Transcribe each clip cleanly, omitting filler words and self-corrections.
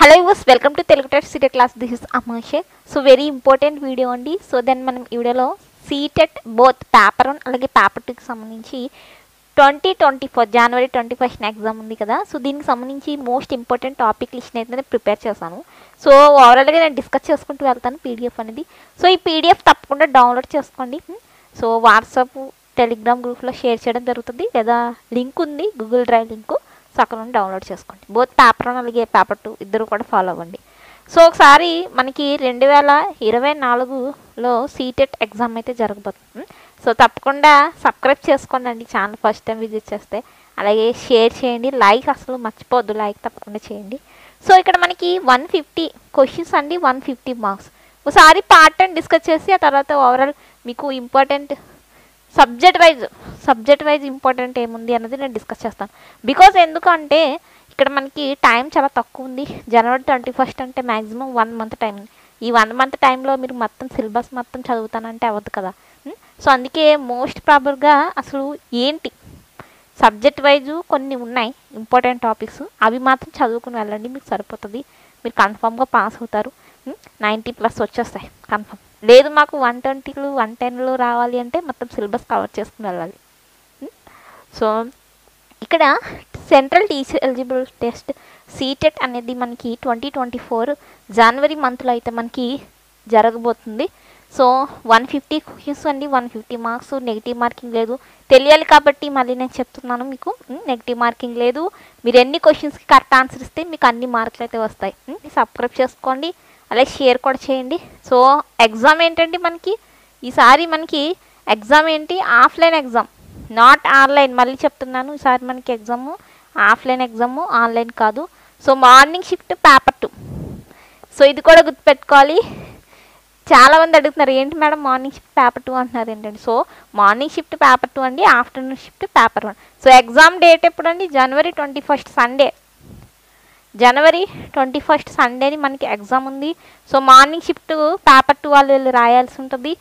Hello use welcome to Telugu TET CTET class. This is అమాషే. So very important video అండి. So then మనం ఈ వీడియోలో సీటెట్ బోత్ పేపర్ 1 అలాగే పేపర్ 2కి సంబంధించి 2024 జనవరి 21 ఎగ్జామ్ ఉంది కదా. సో దీనికి సంబంధించి మోస్ట్ ఇంపార్టెంట్ టాపిక్ లిస్ట్ అయితే ప్రిపేర్ చేశాను. సో ఓవరాల్గా నేను డిస్కస్ చేసుకుంటూ వెళ్తాను పీడిఎఫ్ అనేది. సో ఈ పీడిఎఫ్ తప్పకుండా డౌన్లోడ్ చేసుకోండి. సో వాట్సాప్ టెలిగ్రామ్ గ్రూప్లో షేర్ చేయడం జరుగుతుంది, లేదా లింక్ ఉంది గూగుల్ డ్రైవ్ లింకు. సో అక్కడ నుండి డౌన్లోడ్ చేసుకోండి. బోత్ పేపర్ 1 అలాగే పేపర్ 2 ఇద్దరు కూడా ఫాలో అవ్వండి. సో ఒకసారి మనకి 2024లో సీటెట్ ఎగ్జామ్ అయితే జరగబోతుంది. సో తప్పకుండా సబ్స్క్రైబ్ చేసుకోండి అండి ఛానల్ ఫస్ట్ టైం విజిట్ చేస్తే. అలాగే షేర్ చేయండి, లైక్ అసలు మర్చిపోవద్దు, లైక్ తప్పకుండా చేయండి. సో ఇక్కడ మనకి 150 క్వశ్చన్స్ అండి, 150 మార్క్స్. ఒకసారి పార్ట్ అండ్ డిస్కస్ చేసి ఆ తర్వాత ఓవరాల్ మీకు ఇంపార్టెంట్ సబ్జెక్ట్ వైజ్ ఇంపార్టెంట్ ఏముంది అన్నది నేను డిస్కస్ చేస్తాను. బికాజ్ ఎందుకంటే ఇక్కడ మనకి టైం చాలా తక్కువ ఉంది. జనవరి 21 అంటే మ్యాక్సిమం 1 మంత్ టైం ఉంది. ఈ 1 మంత్ టైంలో మీరు మొత్తం సిలబస్ మొత్తం చదువుతానంటే అవ్వదు కదా. సో అందుకే మోస్ట్ ప్రాబబ్గా అసలు ఏంటి సబ్జెక్ట్ వైజు కొన్ని ఉన్నాయి ఇంపార్టెంట్ టాపిక్స్, అవి మాత్రం చదువుకుని వెళ్ళండి, మీకు సరిపోతుంది. మీరు కన్ఫామ్గా పాస్ అవుతారు. 90+ వచ్చేస్తాయి కన్ఫామ్. లేదు మాకు 120లు 110లు రావాలి అంటే మొత్తం సిలబస్ కవర్ చేసుకుని వెళ్ళాలి. సో ఇక్కడ central teacher eligible test CTET అనేది మనకి 2024 జనవరి మంత్లో అయితే మనకి జరగబోతుంది. సో 150 క్వశ్చన్స్ అండి, 150 మార్క్స్. నెగిటివ్ మార్కింగ్ లేదు, తెలియాలి కాబట్టి మళ్ళీ నేను చెప్తున్నాను మీకు. నెగిటివ్ మార్కింగ్ లేదు. మీరు ఎన్ని క్వశ్చన్స్కి కరెక్ట్ ఆన్సర్ ఇస్తే మీకు అన్ని మార్కులు అయితే వస్తాయి. సబ్స్క్రైబ్ చేసుకోండి, అలాగే షేర్ కూడా చేయండి. సో ఎగ్జామ్ ఏంటంటే మనకి ఈసారి మనకి ఎగ్జామ్ ఏంటి, ఆఫ్లైన్ ఎగ్జామ్, నాట్ ఆన్లైన్. మళ్ళీ చెప్తున్నాను, ఈసారి మనకి ఎగ్జాము ఆఫ్లైన్ ఎగ్జాము, ఆన్లైన్ కాదు. So morning shift paper 2. So ఇది కూడా గుర్తుపెట్టుకోవాలి. చాలామంది అడుగుతున్నారు ఏంటి మేడం మార్నింగ్ షిఫ్ట్ పేపర్ 2 అంటున్నారు ఏంటండి. సో మార్నింగ్ షిఫ్ట్ పేపర్ 2 అండి, afternoon shift paper 1. So exam date ఎప్పుడు అండి, జనవరి 21 సండే. జనవరి 21 సండేని మనకి ఎగ్జామ్ ఉంది. సో మార్నింగ్ షిఫ్ట్ పేపర్ 2 వాళ్ళు వెళ్ళి రాయాల్సి ఉంటుంది.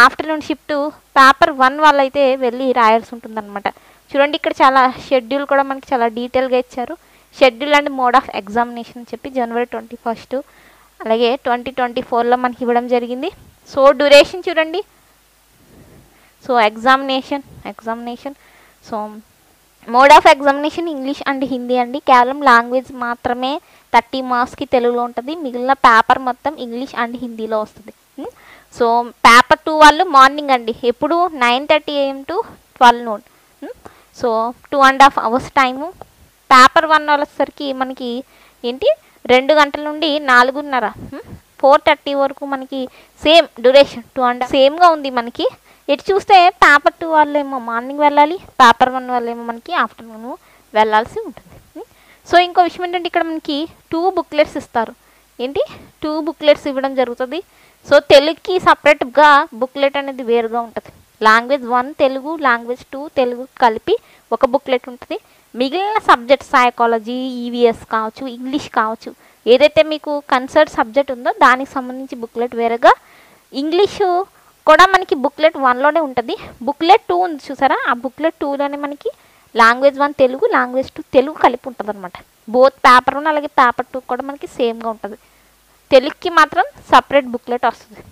ఆఫ్టర్నూన్ షిఫ్ట్ పేపర్ 1 వాళ్ళు అయితే వెళ్ళి రాయాల్సి ఉంటుంది అనమాట. చూడండి ఇక్కడ చాలా షెడ్యూల్ కూడా మనకి చాలా డీటెయిల్గా ఇచ్చారు. Schedule and mode of examination అని చెప్పి జనవరి 21 అలాగే 2024లో మనకి ఇవ్వడం జరిగింది. సో డ్యూరేషన్ చూడండి. So examination so mode of examination English and Hindi అండి. కేవలం లాంగ్వేజ్ మాత్రమే 30 మార్క్స్కి తెలుగులో ఉంటుంది. మిగిలిన పేపర్ మొత్తం ఇంగ్లీష్ అండ్ హిందీలో వస్తుంది. సో పేపర్ 2 వాళ్ళు మార్నింగ్ అండి, ఎప్పుడు 9:30 AM to 12 noon. So 2.5 hours time. Paper 1 వచ్చేసరికి మనకి ఏంటి 2 గంటల నుండి 4:30 4:30 వరకు మనకి సేమ్ డ్యూరేషన్ 2.5 సేమ్గా ఉంది మనకి. ఇటు చూస్తే పేపర్ 2 వాళ్ళు ఏమో మార్నింగ్ వెళ్ళాలి, పేపర్ 1 వాళ్ళు ఏమో మనకి ఆఫ్టర్నూన్ వెళ్ళాల్సి ఉంటుంది. సో ఇంకో విషయం ఏంటంటే ఇక్కడ మనకి 2 బుక్లెట్స్ ఇస్తారు. ఏంటి 2 బుక్లెట్స్ ఇవ్వడం జరుగుతుంది. సో తెలుగుకి సపరేట్గా బుక్లెట్ అనేది వేరుగా ఉంటుంది. లాంగ్వేజ్ 1 తెలుగు, లాంగ్వేజ్ 2 తెలుగు కలిపి ఒక బుక్లెట్ ఉంటుంది. మిగిలిన సబ్జెక్ట్ సైకాలజీ, ఈవీఎస్ కావచ్చు, ఇంగ్లీష్ కావచ్చు, ఏదైతే మీకు కన్సర్న్ సబ్జెక్ట్ ఉందో దానికి సంబంధించి బుక్లెట్ వేరుగా. ఇంగ్లీషు కూడా మనకి బుక్లెట్ 1లోనే ఉంటుంది. బుక్లెట్ 2 ఉంది చూసారా, ఆ బుక్లెట్ 2లోనే మనకి లాంగ్వేజ్ 1 తెలుగు, లాంగ్వేజ్ 2 తెలుగు కలిపి ఉంటుంది అనమాట. బోత్ పేపర్ 1 అలాగే పేపర్ 2 కూడా మనకి సేమ్గా ఉంటుంది. తెలుగుకి మాత్రం సపరేట్ బుక్లెట్ వస్తుంది.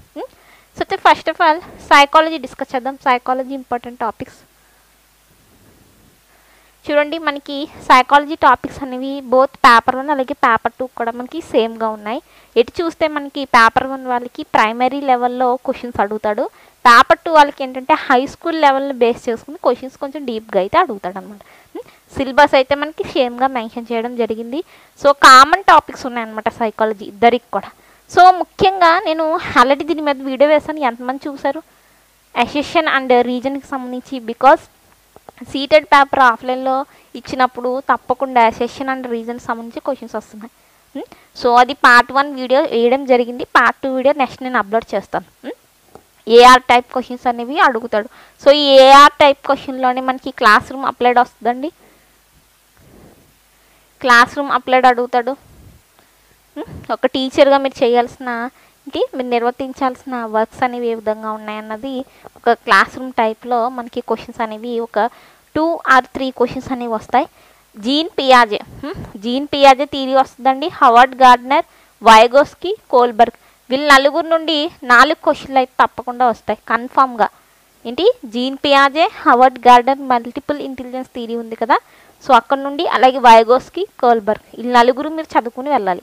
So first of all psychology discuss చేద్దాం. సైకాలజీ ఇంపార్టెంట్ టాపిక్స్ చూడండి. మనకి సైకాలజీ టాపిక్స్ అనేవి బోత్ పేపర్ 1 అలాగే పేపర్ 2 కూడా మనకి సేమ్గా ఉన్నాయి. ఎటు చూస్తే మనకి పేపర్ 1 వాళ్ళకి ప్రైమరీ లెవెల్లో క్వశ్చన్స్ అడుగుతాడు. పేపర్ 2 వాళ్ళకి ఏంటంటే హై స్కూల్ లెవెల్ని బేస్ చేసుకుని క్వశ్చన్స్ కొంచెం డీప్గా అయితే అడుగుతాడు అనమాట. సిలబస్ అయితే మనకి సేమ్గా మెన్షన్ చేయడం జరిగింది. సో కామన్ టాపిక్స్ ఉన్నాయన్నమాట సైకాలజీ ఇద్దరికి కూడా. సో ముఖ్యంగా నేను ఆల్రెడీ దీని మీద వీడియో వేసాను, ఎంతమంది చూసారు, అసెషన్ అండ్ రీజన్కి సంబంధించి. బికాస్ సీటెడ్ పేపర్ ఆఫ్లైన్లో ఇచ్చినప్పుడు తప్పకుండా అసెషన్ అండ్ రీజన్కి సంబంధించి క్వశ్చన్స్ వస్తున్నాయి. సో అది పార్ట్ 1 వీడియో వేయడం జరిగింది. పార్ట్ 2 వీడియో నెక్స్ట్ నేను అప్లోడ్ చేస్తాను. ఏఆర్ టైప్ క్వశ్చన్స్ అనేవి అడుగుతాడు. సో ఈ ఏఆర్ టైప్ క్వశ్చన్లోనే మనకి క్లాస్ రూమ్ అప్లైడ్ వస్తుందండి. క్లాస్ రూమ్ అప్లైడ్ అడుగుతాడు. ఒక టీచర్గా మీరు చేయాల్సిన మీరు నిర్వర్తించాల్సిన వర్క్స్ అనేవి ఏ విధంగా ఉన్నాయన్నది ఒక క్లాస్ రూమ్ టైప్లో మనకి క్వశ్చన్స్ అనేవి ఒక 2 or 3 క్వశ్చన్స్ అనేవి వస్తాయి. జీన్ పియాజే థియరీ వస్తుందండి. హవర్డ్ గార్డ్నర్, వైగోస్కి, కోల్బర్గ్ వీళ్ళు నలుగురు నుండి 4 క్వశ్చన్లు అయితే తప్పకుండా వస్తాయి కన్ఫామ్గా. ఏంటి జీన్ పియాజే, Howard Gardner multiple intelligence theory ఉంది కదా, సో అక్కడ నుండి అలాగే వైగోస్కి, కోల్బర్గ్ వీళ్ళు నలుగురు మీరు చదువుకుని వెళ్ళాలి.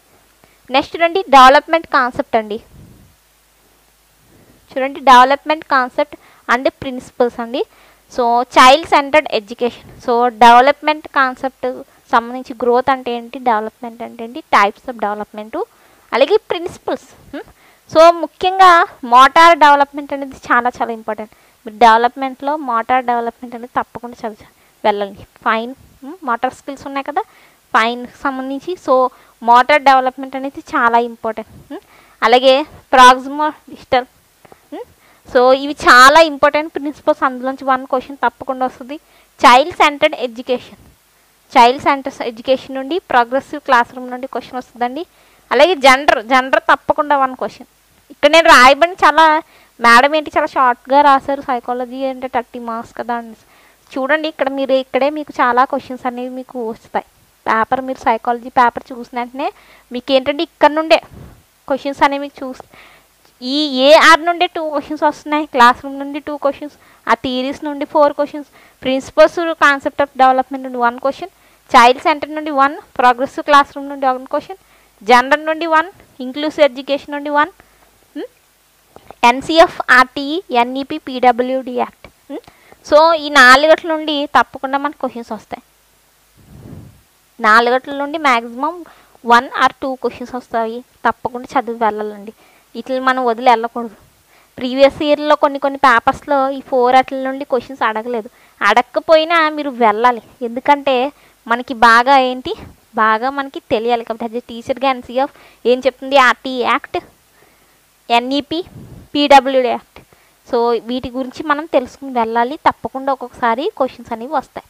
నెక్స్ట్ రండి డెవలప్మెంట్ కాన్సెప్ట్ అండి. చూడండి డెవలప్మెంట్ కాన్సెప్ట్ అండ్ ప్రిన్సిపల్స్ అండి. So child centred education. So development concept సంబంధించి గ్రోత్ అంటే ఏంటి, డెవలప్మెంట్ అంటే ఏంటి, టైప్స్ ఆఫ్ డెవలప్మెంటు, అలాగే ప్రిన్సిపల్స్. సో ముఖ్యంగా మోటార్ డెవలప్మెంట్ అనేది చాలా చాలా ఇంపార్టెంట్. మీరు డెవలప్మెంట్లో మోటార్ డెవలప్మెంట్ అనేది తప్పకుండా వెళ్ళండి. ఫైన్ మోటార్ స్కిల్స్ ఉన్నాయి కదా ఫైన్కి సంబంధించి. సో మోటార్ డెవలప్మెంట్ అనేది చాలా ఇంపార్టెంట్. అలాగే ప్రాక్సిమల్ డిజిటల్. సో ఇవి చాలా ఇంపార్టెంట్ ప్రిన్సిపల్స్. అందులోంచి 1 క్వశ్చన్ తప్పకుండా వస్తుంది. చైల్డ్ సెంటర్డ్ ఎడ్యుకేషన్ నుండి ప్రోగ్రెసివ్ క్లాస్ రూమ్ నుండి క్వశ్చన్ వస్తుందండి. అలాగే జెండర్ తప్పకుండా 1 క్వశ్చన్. ఇక్కడ నేను రాయబడి చాలా మేడం ఏంటి చాలా షార్ట్గా రాశారు, సైకాలజీ అంటే 30 మార్క్స్ కదా అని. చూడండి ఇక్కడే మీకు చాలా క్వశ్చన్స్ అనేవి మీకు వస్తాయి. పేపర్ మీరు సైకాలజీ పేపర్ చూసిన వెంటనే మీకు ఏంటంటే ఇక్కడ నుండే క్వశ్చన్స్ అనేవి ఈ ఏఆర్ నుండి 2 క్వశ్చన్స్ వస్తున్నాయి, క్లాస్ రూమ్ నుండి 2 క్వశ్చన్స్, ఆ థియరీస్ నుండి 4 questions, principles concept of development నుండి 1 క్వశ్చన్, చైల్డ్ సెంటర్ నుండి 1, ప్రోగ్రెసివ్ క్లాస్ రూమ్ నుండి 1 క్వశ్చన్, జెండర్ నుండి 1, ఇంక్లూసివ్ ఎడ్యుకేషన్ నుండి 1, NCF, RTE, NEP, PWD act. So ఈ 4 గంటల నుండి తప్పకుండా మనకు క్వశ్చన్స్ వస్తాయి. 4 గంటల నుండి మ్యాక్సిమం 1 or 2 క్వశ్చన్స్ వస్తాయి. తప్పకుండా చదివి వెళ్ళాలండి. ఇట్లా మనం వదిలి వెళ్ళకూడదు. ప్రీవియస్ ఇయర్లో కొన్ని పేపర్స్లో ఈ 4 అట్ల నుండి క్వశ్చన్స్ అడగకపోయినా మీరు వెళ్ళాలి. ఎందుకంటే మనకి బాగా మనకి తెలియాలి కాబట్టి. అది టీచర్గా ఎన్సీఎఫ్ ఏం చెప్తుంది, RTE act, NEP, PWD act. So వీటి గురించి మనం తెలుసుకుని వెళ్ళాలి. తప్పకుండా ఒక్కొక్కసారి క్వశ్చన్స్ అనేవి వస్తాయి.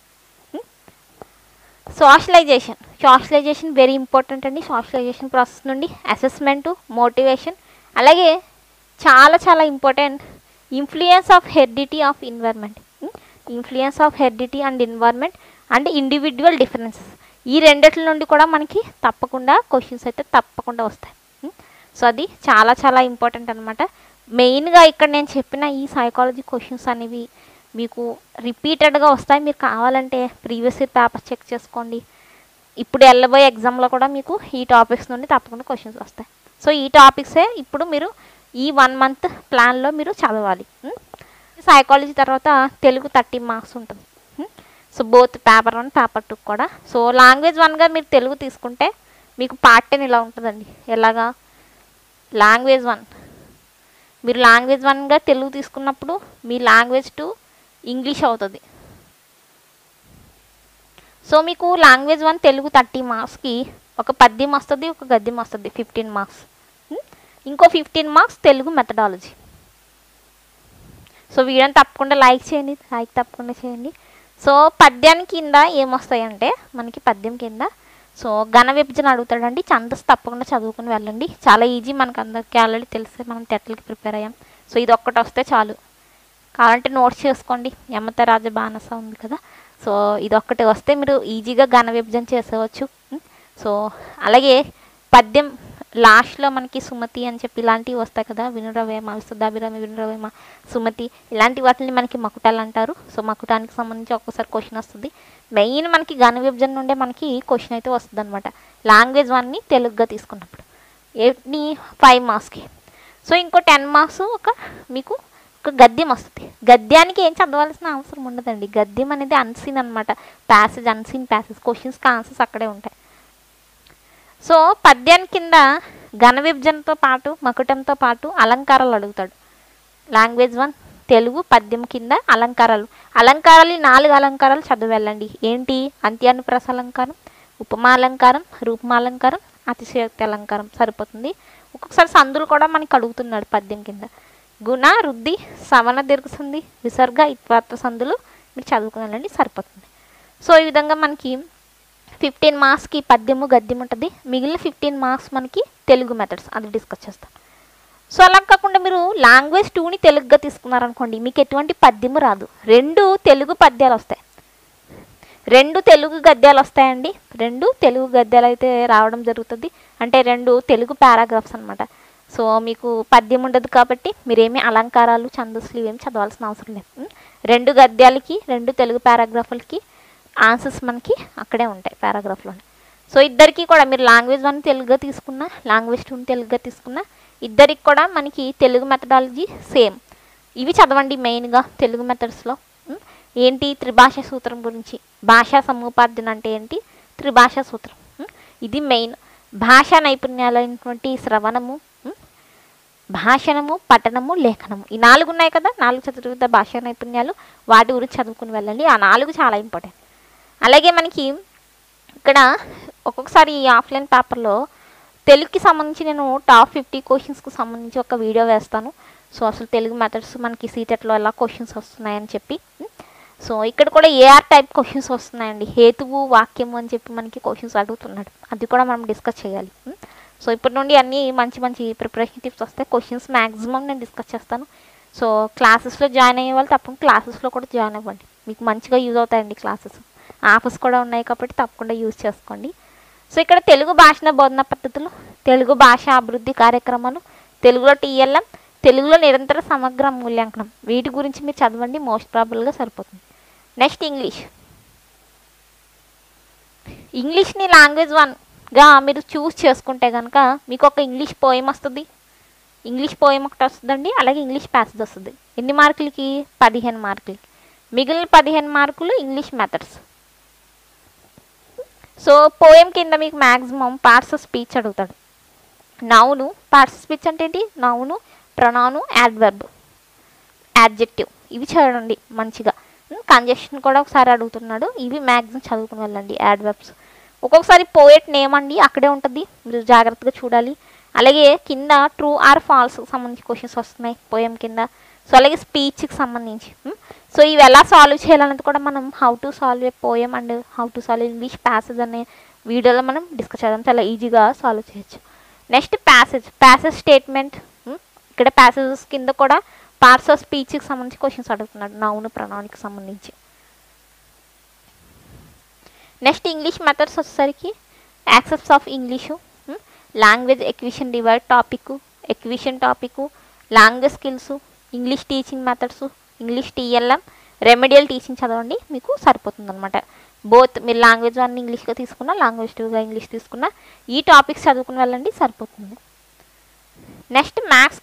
సోషలైజేషన్ వెరీ ఇంపార్టెంట్ అండి. సోషలైజేషన్ ప్రాసెస్ నుండి అసెస్మెంటు, మోటివేషన్, అలాగే చాలా చాలా important influence of heredity and environment and individual differences. ఈ రెండిట్ల నుండి కూడా మనకి తప్పకుండా క్వశ్చన్స్ అయితే తప్పకుండా వస్తాయి. సో అది చాలా చాలా ఇంపార్టెంట్ అనమాట. మెయిన్గా ఇక్కడ నేను చెప్పిన ఈ సైకాలజీ క్వశ్చన్స్ అనేవి మీకు రిపీటెడ్గా వస్తాయి. మీరు కావాలంటే ప్రీవియస్ ఇయర్ పేపర్ చెక్ చేసుకోండి. ఇప్పుడు వెళ్ళబోయే ఎగ్జామ్లో కూడా మీకు ఈ టాపిక్స్ నుండి తప్పకుండా క్వశ్చన్స్ వస్తాయి. సో ఈ టాపిక్సే ఇప్పుడు మీరు ఈ 1 month ప్లాన్లో మీరు చదవాలి. సైకాలజీ తర్వాత తెలుగు 30 మార్క్స్ ఉంటుంది. సో బోత్ పేపర్ 1, పేపర్ 2 కూడా. సో లాంగ్వేజ్ 1గా మీరు తెలుగు తీసుకుంటే మీకు పార్ట్ 10 ఇలా ఉంటుందండి. ఎలాగా లాంగ్వేజ్ 1 మీరు లాంగ్వేజ్ 1గా తెలుగు తీసుకున్నప్పుడు మీ లాంగ్వేజ్ 2 ఇంగ్లీష్ అవుతుంది. సో మీకు లాంగ్వేజ్ 1 తెలుగు 30 మార్క్స్కి ఒక పద్యం వస్తుంది, ఒక గద్యం వస్తుంది, 15 మార్క్స్. ఇంకో 15 మార్క్స్ తెలుగు మెథడాలజీ. సో వీడియోని తప్పకుండా లైక్ చేయండి. సో పద్యానికి కింద ఏమొస్తాయంటే మనకి పద్యం కింద సో ఘన విభజన అడుగుతాడండి. ఛందస్సు తప్పకుండా చదువుకుని వెళ్ళండి. చాలా ఈజీ, మనకు అందరికీ ఆల్రెడీ తెలిస్తే మనం టెట్లకి ప్రిపేర్ అయ్యాం. సో ఇది ఒక్కటి వస్తే చాలు. కావాలంటే నోట్స్ చేసుకోండి, యమత రాజ బానస ఉంది కదా. సో ఇది ఒక్కటి వస్తే మీరు ఈజీగా ఘన విభజన చేసేవచ్చు. సో అలాగే పద్యం లాస్ట్లో మనకి సుమతి అని చెప్పి ఇలాంటివి వస్తాయి కదా, వినురవేమ, విశుద్ధాభిరామి, వినురవేమ, సుమతి, ఇలాంటి వాటిని మనకి మకుటాలు అంటారు. సో మకుటానికి సంబంధించి ఒక్కసారి క్వశ్చన్ వస్తుంది. మెయిన్ మనకి ఘన విభజన నుండే మనకి క్వశ్చన్ అయితే వస్తుంది అనమాట. లాంగ్వేజ్ 1ని తెలుగుగా తీసుకున్నప్పుడు 5 మార్క్స్కి. సో ఇంకో 10 మార్క్స్ మీకు ఒక గద్యం వస్తుంది. గద్యానికి ఏం చదవాల్సిన అవసరం ఉండదండి. గద్యం అనేది అన్సీన్ అనమాట, అన్సీన్ ప్యాసేజ్, క్వశ్చన్స్కి ఆన్సర్స్ అక్కడే ఉంటాయి. సో పద్యాన్ని కింద ఘన విభజనతో పాటు మకుటంతో పాటు అలంకారాలు అడుగుతాడు. లాంగ్వేజ్ 1 తెలుగు పద్యం కింద అలంకారాలు 4 అలంకారాలు చదివి వెళ్ళండి. ఏంటి? అంత్యానుప్రాస అలంకారం, ఉపమాలంకారం, రూపమాలంకారం, అతిశయోక్తి అలంకారం సరిపోతుంది. ఒక్కొక్కసారి సందులు కూడా మనకి అడుగుతున్నాడు పద్యం కింద. గుణ, వృద్ధి, సవన, దీర్ఘసంధి, విసర్గ, ఇత్వార్థ సందులు మీరు చదువుకుని వెళ్ళండి, సరిపోతుంది. సో ఈ విధంగా మనకి 15 మార్క్స్కి పద్యము గద్యం ఉంటుంది. మిగిలిన 15 మార్క్స్ మనకి తెలుగు మెథడ్స్ అది డిస్కస్ చేస్తాం. సో అలా కాకుండా మీరు లాంగ్వేజ్ 2ని తెలుగుగా తీసుకున్నారనుకోండి, మీకు ఎటువంటి పద్యము రాదు. 2 తెలుగు పద్యాలు వస్తాయి. 2 తెలుగు గద్యాలు వస్తాయండి. 2 తెలుగు గద్యాలు అయితే రావడం జరుగుతుంది. అంటే 2 తెలుగు పారాగ్రాఫ్స్ అనమాట. సో మీకు పద్యం ఉండదు కాబట్టి మీరేమి అలంకారాలు ఛందస్సులు ఇవేమి చదవాల్సిన అవసరం లేదు. 2 గద్యాలకి 2 తెలుగు పారాగ్రాఫ్లకి ఆన్సర్స్ మనకి అక్కడే ఉంటాయి పారాగ్రాఫ్లోనే. సో ఇద్దరికి కూడా మీరు లాంగ్వేజ్ 1 తెలుగుగా తీసుకున్నా, లాంగ్వేజ్ 2 తెలుగుగా తీసుకున్నా, ఇద్దరికి కూడా మనకి తెలుగు మెథడాలజీ సేమ్. ఇవి చదవండి మెయిన్గా తెలుగు మెథడ్స్లో. ఏంటి త్రిభాషా సూత్రం గురించి, భాషా సముపార్జన అంటే ఏంటి, త్రిభాషా సూత్రం, ఇది మెయిన్. భాషా నైపుణ్యాలైనటువంటి శ్రవణము, భాషణము, పఠనము, లేఖనము, ఈ 4 ఉన్నాయి కదా, 4 చతుర్విధ భాషా నైపుణ్యాలు. వాటి గురించి చదువుకుని వెళ్ళండి. ఆ 4 చాలా ఇంపార్టెంట్. అలాగే మనకి ఇక్కడ ఒక్కొక్కసారి ఈ ఆఫ్లైన్ పేపర్లో తెలుగుకి సంబంధించి నేను టాప్ 50 క్వశ్చన్స్కి సంబంధించి ఒక వీడియో వేస్తాను. సో అసలు తెలుగు మెథడ్స్ మనకి సీటెట్లో ఎలా క్వశ్చన్స్ వస్తున్నాయని చెప్పి. సో ఇక్కడ కూడా ఏఆర్ టైప్ క్వశ్చన్స్ వస్తున్నాయండి. హేతువు, వాక్యము అని చెప్పి మనకి క్వశ్చన్స్ అడుగుతున్నాడు. అది కూడా మనం డిస్కస్ చేయాలి. సో ఇప్పటి నుండి అన్నీ మంచి మంచి ప్రిపరేషన్ టిప్స్ వస్తాయి. క్వశ్చన్స్ మ్యాక్సిమం నేను డిస్కస్ చేస్తాను. సో క్లాసెస్లో జాయిన్ అయ్యే వాళ్ళు తప్పకుండా క్లాసెస్లో కూడా జాయిన్ అవ్వండి. మీకు మంచిగా యూజ్ అవుతాయండి క్లాసెస్. ఆఫర్స్ కూడా ఉన్నాయి కాబట్టి తప్పకుండా యూజ్ చేసుకోండి. సో ఇక్కడ తెలుగు భాషణ బోధన పద్ధతులు, తెలుగు భాష అభివృద్ధి కార్యక్రమాలు, తెలుగులో టీఎల్ఎం, తెలుగులో నిరంతర సమగ్ర మూల్యాంకనం, వీటి గురించి మీరు చదవండి. మోస్ట్ ప్రాబబుల్గా సరిపోతుంది. నెక్స్ట్ ఇంగ్లీష్ని లాంగ్వేజ్ 1గా మీరు చూస్ చేసుకుంటే కనుక మీకు ఒక ఇంగ్లీష్ పోయం వస్తుంది. ఇంగ్లీష్ పోయం ఒకటి వస్తుందండి. అలాగే ఇంగ్లీష్ ప్యాసేజ్ వస్తుంది. ఎన్ని మార్కులకి? 15 మార్కులకి. మిగిలిన 15 మార్కులు ఇంగ్లీష్ మెథడ్స్. సో పోయం కింద మీకు మ్యాక్సిమం పార్ట్స్ ఆఫ్ స్పీచ్ అడుగుతాడు. నౌను, పార్ట్స్ ఆఫ్ స్పీచ్ అంటే ఏంటి? నౌను, ప్రొనౌను, యాడ్వర్బ్, యాడ్జెక్టివ్, ఇవి చదవండి మంచిగా. కంజెషన్ కూడా ఒకసారి అడుగుతున్నాడు. ఇవి మ్యాక్సిమం చదువుకుని వెళ్ళండి. యాడ్వర్బ్స్ ఒక్కొక్కసారి పోయెట్ నేమ్ అండి అక్కడే ఉంటుంది, మీరు జాగ్రత్తగా చూడాలి. అలాగే కింద ట్రూ ఆర్ ఫాల్స్కి సంబంధించి క్వశ్చన్స్ వస్తున్నాయి పోయం కింద. సో అలాగే స్పీచ్కి సంబంధించి. సో ఇవి ఎలా సాల్వ్ చేయాలన్నది కూడా మనం how to solve a poem and how to solve English passage అనే వీడియోలో మనం డిస్కస్ చేద్దాం. చాలా ఈజీగా సాల్వ్ చేయొచ్చు. Next passage statement. ఇక్కడ ప్యాసేజెస్ కింద కూడా పార్ట్స్ ఆఫ్ స్పీచ్కి సంబంధించి క్వశ్చన్స్ అడుగుతున్నాడు, నౌన్ ప్రొనౌన్కి సంబంధించి. నెక్స్ట్ ఇంగ్లీష్ మెథడ్స్ వచ్చేసరికి accepts of English, language acquisition divide topic, acquisition topic, language skills, English teaching methods, English TLM, remedial teaching చదవండి, మీకు సరిపోతుంది అనమాట. బోత్ మీరు లాంగ్వేజ్ 1 ఇంగ్లీష్గా తీసుకున్నా, లాంగ్వేజ్ 2గా ఇంగ్లీష్ తీసుకున్నా, ఈ టాపిక్స్ చదువుకుని వెళ్ళండి, సరిపోతుంది. నెక్స్ట్ మ్యాథ్స్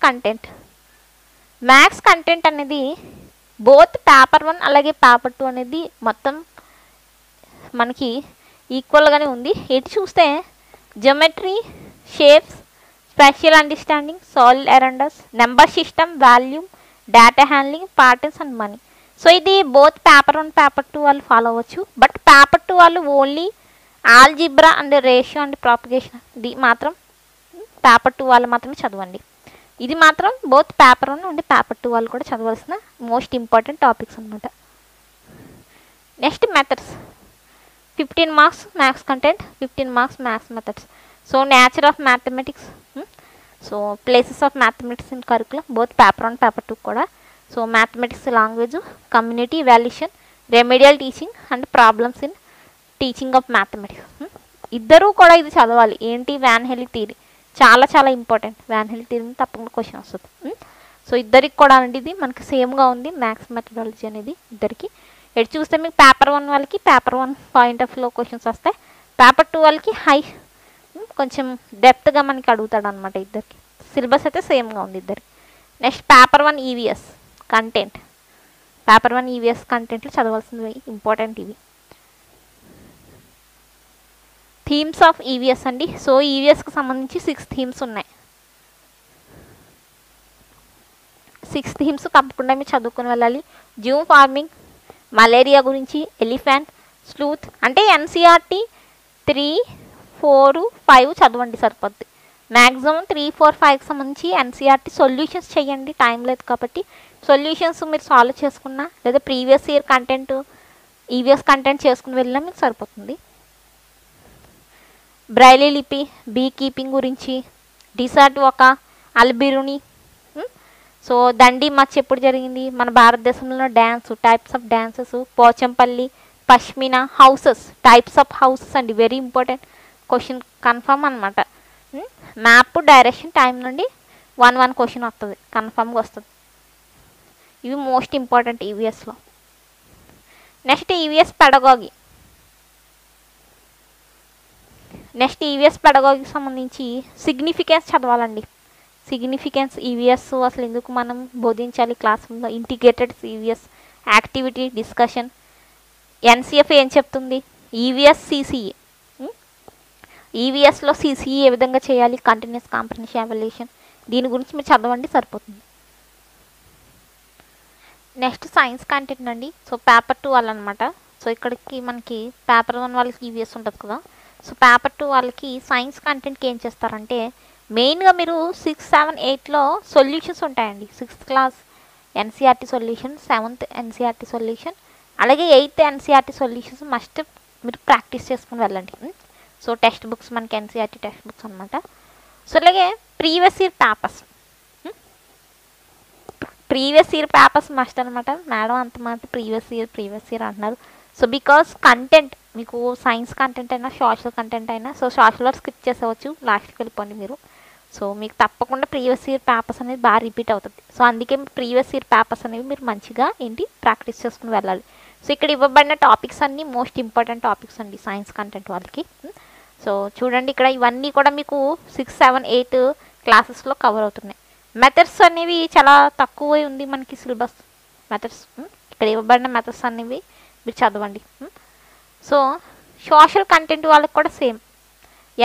కంటెంట్ అనేది బోత్ పేపర్ 1 అలాగే పేపర్ 2 అనేది మొత్తం మనకి ఈక్వల్గానే ఉంది. ఎటు చూస్తే geometry, shapes, special understanding, solid around us, number system, volume, data handling, patterns and money. So ఇది బోత్ పేపర్ 1 పేపర్ 2 వాళ్ళు ఫాలో అవ్వచ్చు. బట్ పేపర్ 2 వాళ్ళు only algebra and ratio and propagation, ఇది మాత్రం పేపర్ 2 వాళ్ళు మాత్రమే చదవండి. ఇది మాత్రం బోత్ పేపర్ 1 అండ్ పేపర్ 2 వాళ్ళు కూడా చదవాల్సిన మోస్ట్ ఇంపార్టెంట్ టాపిక్స్ అనమాట. Next methods. 15 marks maths content, 15 marks maths methods. So nature of mathematics, so places of mathematics in curriculum, both paper 1 paper 2 కూడా. So mathematics language, community evaluation, remedial teaching and problems in teaching of mathematics. ఇద్దరూ కూడా ఇది చదవాలి. ఏంటి? Van heli theory చాలా చాలా important. Van heli theory తప్పకుండా question వస్తుంది. సో ఇద్దరికి కూడా అండి ఇది మనకి సేమ్గా ఉంది మ్యాథ్స్ మెథడాలజీ అనేది ఇద్దరికి. ఎటు చూస్తే మీకు పేపర్ 1 వాళ్ళకి పేపర్ 1 పాయింట్ ఆఫ్ వ్యూలో క్వశ్చన్స్ వస్తాయి, పేపర్ 2 వాళ్ళకి కొంచెం డెప్త్గా మనకి అడుగుతాడు అనమాట. ఇద్దరికి సిలబస్ అయితే సేమ్గా ఉంది ఇద్దరికి. Next paper 1 EVS content, paper 1 EVS కంటెంట్లు చదవాల్సినవి ఇంపార్టెంట్ ఇవి. థీమ్స్ ఆఫ్ ఈవీఎస్ అండి. సో ఈవీఎస్కి సంబంధించి 6 థీమ్స్ ఉన్నాయి. 6 థీమ్స్ తప్పకుండా మీరు చదువుకుని వెళ్ళాలి. జూమ్ ఫార్మింగ్, మలేరియా గురించి, ఎలిఫెంట్, స్లూత్, అంటే ఎన్సీఆర్టీ 3, 4, 5 చదవండి సరిపోద్ది. మ్యాక్సిమం 3, 4, 5కి సంబంధించి ఎన్సీఆర్టీ సొల్యూషన్స్ చేయండి. టైం లేదు కాబట్టి సొల్యూషన్స్ మీరు సాల్వ్ చేసుకున్నా లేదా previous year content EVS content చేసుకుని వెళ్ళినా మీకు సరిపోతుంది. బ్రైలీ లిపి, బీ కీపింగ్ గురించి, డిసార్ట్ ఒక అల్బిరుని, సో దండి మచ్ ఎప్పుడు జరిగింది, మన భారతదేశంలో dance, types of dances, Pochampally, pashmina houses, types of houses అండి, వెరీ ఇంపార్టెంట్ క్వశ్చన్ కన్ఫర్మ్ అనమాట. మ్యాప్, డైరెక్షన్, టైం నుండి 1 క్వశ్చన్ వస్తుంది, కన్ఫర్మ్గా వస్తుంది. ఇవి మోస్ట్ ఇంపార్టెంట్ ఈవీఎస్లో. Next EVS pedagogy. Next EVS పెడగాగికి సంబంధించి సిగ్నిఫికెన్స్ చదవాలండి. సిగ్నిఫికెన్స్ ఈవీఎస్ అసలు ఎందుకు మనం బోధించాలి క్లాస్ రూమ్లో, integrated EVS, activity, discussion. NCF ఏం చెప్తుంది, ఈవీఎస్ సిసిఈ, ఈవీఎస్లో సిసిఈ ఏ విధంగా చేయాలి, కంటిన్యూస్ కాంప్రహెన్షన్ ఎవాల్యుయేషన్, దీని గురించి మీరు చదవండి సరిపోతుంది. నెక్స్ట్ సైన్స్ కంటెంట్ అండి. So paper 2 వాళ్ళనమాట. సో ఇక్కడికి మనకి పేపర్ 1 వాళ్ళకి ఈవీఎస్ ఉంటుంది కదా. సో పేపర్ 2 వాళ్ళకి సైన్స్ కంటెంట్కి ఏం చేస్తారంటే మెయిన్గా మీరు 6, 7, 8లో సొల్యూషన్స్ ఉంటాయండి. 6th class NCERT solution, 7th NCERT solution, అలాగే 8th ఎన్సీఆర్టీ సొల్యూషన్స్ మస్ట్ మీరు ప్రాక్టీస్ చేసుకుని వెళ్ళండి. సో టెక్స్ట్ బుక్స్ మనకి ఎన్సీఆర్టీ టెక్స్ట్ బుక్స్ అనమాట. సో అలాగే ప్రీవియస్ ఇయర్ పేపర్స్ మస్ట్ అనమాట. మేడం అంత మాట ప్రీవియస్ ఇయర్ అంటున్నారు. సో బికాస్ కంటెంట్ మీకు సైన్స్ కంటెంట్ అయినా సోషల్ కంటెంట్ అయినా, సో సోషల్లో స్కిప్ చేసేవచ్చు, లాస్ట్కి వెళ్ళిపోండి మీరు. సో మీకు తప్పకుండా ప్రీవియస్ ఇయర్ పేపర్స్ అనేది బాగా రిపీట్ అవుతుంది. సో అందుకే ప్రీవియస్ ఇయర్ పేపర్స్ అనేవి మీరు మంచిగా ప్రాక్టీస్ చేసుకుని వెళ్ళాలి. సో ఇక్కడ ఇవ్వబడిన టాపిక్స్ అన్నీ మోస్ట్ ఇంపార్టెంట్ టాపిక్స్ అండి సైన్స్ కంటెంట్ వాళ్ళకి. సో చూడండి ఇక్కడ ఇవన్నీ కూడా మీకు 6, 7, 8 క్లాసెస్లో కవర్ అవుతున్నాయి. మెథడ్స్ అనేవి చాలా తక్కువ ఉంది మనకి సిలబస్. మెథడ్స్ ఇక్కడ ఇవ్వబడిన మెథడ్స్ అనేవి మీరు చదవండి. సో సోషల్ కంటెంట్ వాళ్ళకి కూడా సేమ్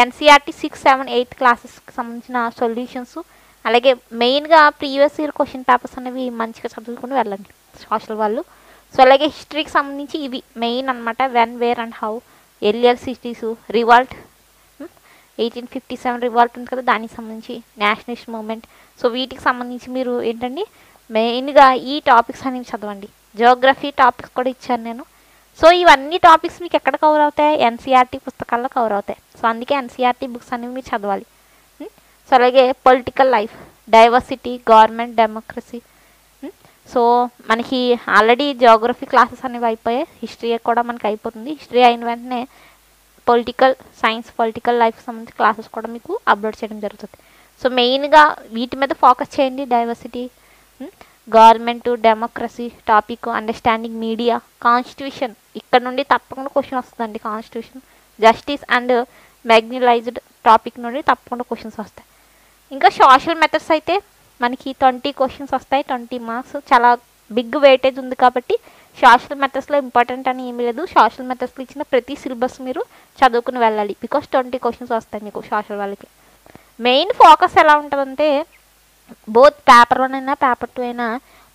ఎన్సీఆర్టీ 6, 7, 8 క్లాసెస్కి సంబంధించిన సొల్యూషన్స్, అలాగే మెయిన్గా ప్రీవియస్ ఇయర్ క్వశ్చన్ పేపర్స్ అనేవి మంచిగా చదువుకుని వెళ్ళండి సోషల్ వాళ్ళు. సో అలాగే హిస్టరీకి సంబంధించి ఇవి మెయిన్ అనమాట. When, where and how, earlier cities, revolt, 1857 revolt ఉంది కదా, దానికి సంబంధించి నేషనలిస్ట్ మూవ్మెంట్. సో వీటికి సంబంధించి మీరు ఏంటండి మెయిన్గా ఈ టాపిక్స్ అనేవి చదవండి. జియోగ్రఫీ టాపిక్స్ కూడా ఇచ్చాను నేను. సో ఇవన్నీ టాపిక్స్ మీకు ఎక్కడ కవర్ అవుతాయి, ఎన్సీఆర్టీ పుస్తకాల్లో కవర్ అవుతాయి. సో అందుకే ఎన్సీఆర్టీ బుక్స్ అనేవి మీరు చదవాలి. సో అలాగే political life, diversity, government, democracy. So మనకి ఆల్రెడీ జియోగ్రఫీ క్లాసెస్ అనేవి అయిపోయాయి, హిస్టరీ కూడా మనకి అయిపోతుంది. హిస్టరీ అయిన వెంటనే పొలిటికల్ లైఫ్ సంబంధించి క్లాసెస్ కూడా మీకు అప్లోడ్ చేయడం జరుగుతుంది. సో మెయిన్గా వీటి మీద ఫోకస్ చేయండి. Diversity, government, democracy topic, understanding media, constitution, ఇక్కడ నుండి తప్పకుండా క్వశ్చన్ వస్తుందండి. కాన్స్టిట్యూషన్, జస్టిస్ అండ్ మ్యాగ్నలైజ్డ్ టాపిక్ నుండి తప్పకుండా క్వశ్చన్స్ వస్తాయి. ఇంకా సోషల్ మెథడ్స్ అయితే మనకి 20 క్వశ్చన్స్ వస్తాయి, 20 మార్క్స్. చాలా బిగ్ వెయిటేజ్ ఉంది కాబట్టి సోషల్ మెథడ్స్లో ఇంపార్టెంట్ అని ఏమీ లేదు. సోషల్ మెథడ్స్లో ఇచ్చిన ప్రతి సిలబస్ మీరు చదువుకుని వెళ్ళాలి. బికాస్ 20 క్వశ్చన్స్ వస్తాయి మీకు సోషల్ వాళ్ళకి. మెయిన్ ఫోకస్ ఎలా ఉంటుందంటే బోత్ పేపర్ 1 అయినా పేపర్ 2 అయినా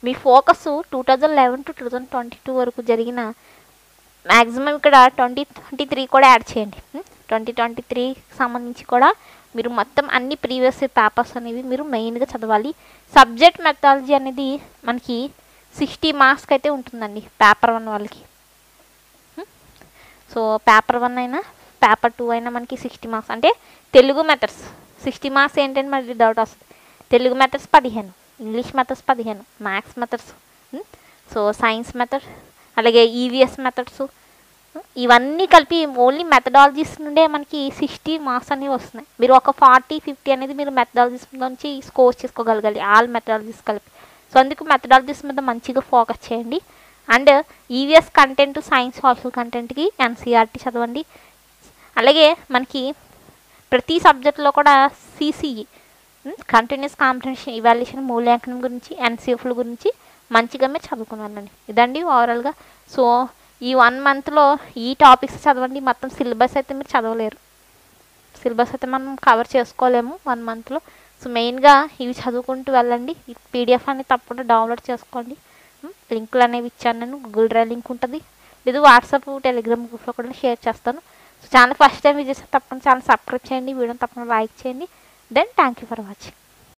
మీ ఫోకస్ 2011 to 2022 వరకు జరిగిన మ్యాక్సిమం ఇక్కడ 2023 కూడా యాడ్ చేయండి. 2023 సంబంధించి కూడా మీరు మొత్తం అన్ని ప్రీవియస్ పేపర్స్ అనేవి మీరు మెయిన్గా చదవాలి. సబ్జెక్ట్ మెథడాలజీ అనేది మనకి 60 మార్క్స్కి అయితే ఉంటుందండి పేపర్ 1 వాళ్ళకి. సో పేపర్ 1 అయినా పేపర్ 2 అయినా మనకి 60 మార్క్స్. అంటే తెలుగు మెథడ్స్ 60 మార్క్స్ ఏంటంటే మనకి డౌట్ వస్తుంది. Telugu methods 15, English methods 15, maths methods, so science method, అలాగే ఈవీఎస్ మెథడ్స్, ఇవన్నీ కలిపి ఓన్లీ మెథడాలజీస్ నుండే మనకి 60 మార్క్స్ అనేవి వస్తున్నాయి. మీరు ఒక 40, 50 అనేది మీరు మెథడాలజీస్ నుంచి స్కోర్ చేసుకోగలగాలి, ఆల్ మెథడాలజీస్ కలిపి. సో అందుకు మెథడాలజీస్ మీద మంచిగా ఫోకస్ చేయండి. And EVS content, science, social కంటెంట్కి ఎన్సీఆర్టీ చదవండి. అలాగే మనకి ప్రతి సబ్జెక్ట్లో కూడా సిసిఈ, కంటిన్యూస్ కాంప్రహెన్షన్ ఎవాల్యుయేషన్, మూల్యాంకనం గురించి, ఎన్సీఎఫ్ల గురించి మంచిగా మీరు చదువుకుని వెళ్ళండి. ఇదండి ఓవరాల్గా. సో ఈ 1 మంత్లో ఈ టాపిక్స్ చదవండి. మొత్తం సిలబస్ అయితే మీరు చదవలేరు, సిలబస్ అయితే మనం కవర్ చేసుకోలేము 1 మంత్లో. సో మెయిన్గా ఇవి చదువుకుంటూ వెళ్ళండి. ఈ పీడిఎఫ్ అనేది తప్పకుండా డౌన్లోడ్ చేసుకోండి. లింకులు అనేవి ఇచ్చాను నేను, గూగుల్ డ్రైవ్ లింక్ ఉంటుంది, లేదు వాట్సాప్, టెలిగ్రామ్ గ్రూప్లో కూడా షేర్ చేస్తాను. So channel first time visit చేస్తే తప్పకుండా ఛానల్ సబ్స్క్రైబ్ చేయండి, వీడియోని తప్పకుండా లైక్ చేయండి. Then thank you for watching.